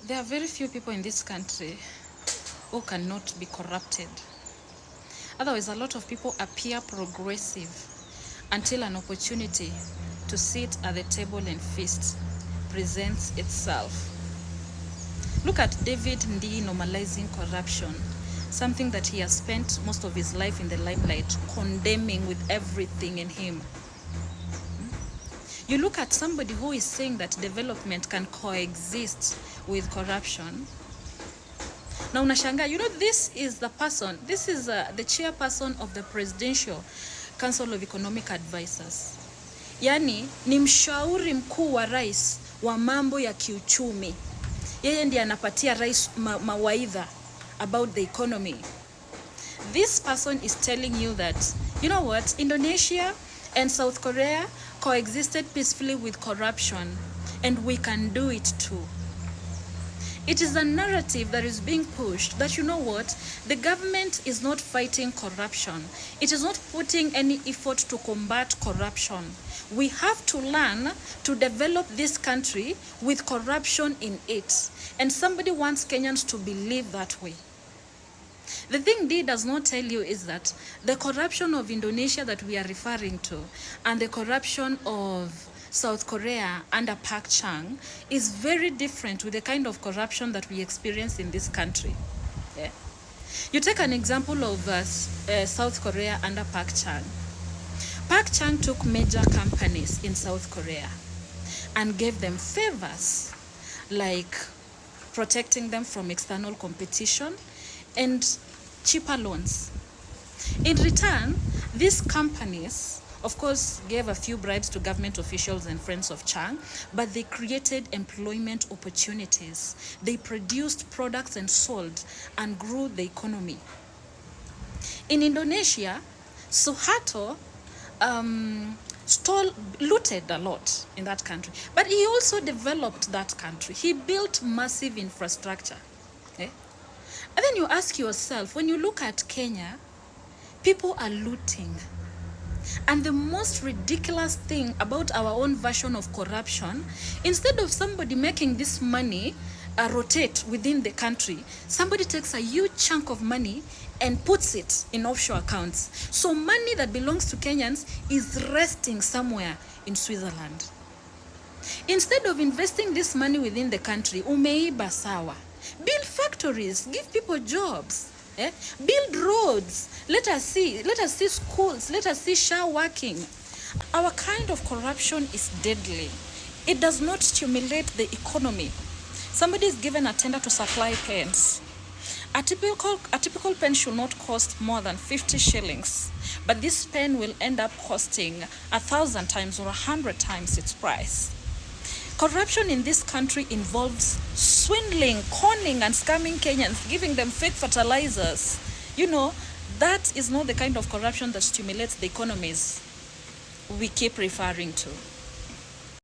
There are very few people in this country who cannot be corrupted. Otherwise, a lot of people appear progressive until an opportunity to sit at the table and feast presents itself. Look at David Ndii normalizing corruption, something that he has spent most of his life in the limelight, condemning with everything in him. You look at somebody who is saying that development can coexist with corruption. Now unashanga, this is the person, this is the chairperson of the Presidential Council of Economic Advisors. Yani ni mshauri mkuu wa rais wa mambo ya kiuchumi. Yeye ndiye anapatia rais mawaidha about the economy. This person is telling you that, you know what, Indonesia and South Korea coexisted peacefully with corruption, and we can do it too. It is a narrative that is being pushed that, you know what, the government is not fighting corruption. It is not putting any effort to combat corruption. We have to learn to develop this country with corruption in it. And somebody wants Kenyans to believe that way. The thing Ndii does not tell you is that the corruption of Indonesia that we are referring to and the corruption of South Korea under Park Chung is very different with the kind of corruption that we experience in this country. Yeah? You take an example of South Korea under Park Chung. Park Chung took major companies in South Korea and gave them favors like protecting them from external competition and cheaper loans. In return, these companies, of course, gave a few bribes to government officials and friends of Chung, but they created employment opportunities. They produced products and sold and grew the economy. In Indonesia, Suharto looted a lot in that country, but he also developed that country. He built massive infrastructure. Okay? And then you ask yourself, when you look at Kenya, people are looting. And the most ridiculous thing about our own version of corruption, instead of somebody making this money rotate within the country, somebody takes a huge chunk of money and puts it in offshore accounts. So money that belongs to Kenyans is resting somewhere in Switzerland. Instead of investing this money within the country, umeiba sawa. Build factories, give people jobs. Build roads. Let us see schools. Let us see SHA working. Our kind of corruption is deadly. It does not stimulate the economy. Somebody is given a tender to supply pens. A typical pen should not cost more than 50 shillings, but this pen will end up costing 1,000 times or 100 times its price. Corruption in this country involves swindling, conning, and scamming Kenyans, giving them fake fertilizers. That is not the kind of corruption that stimulates the economies we keep referring to.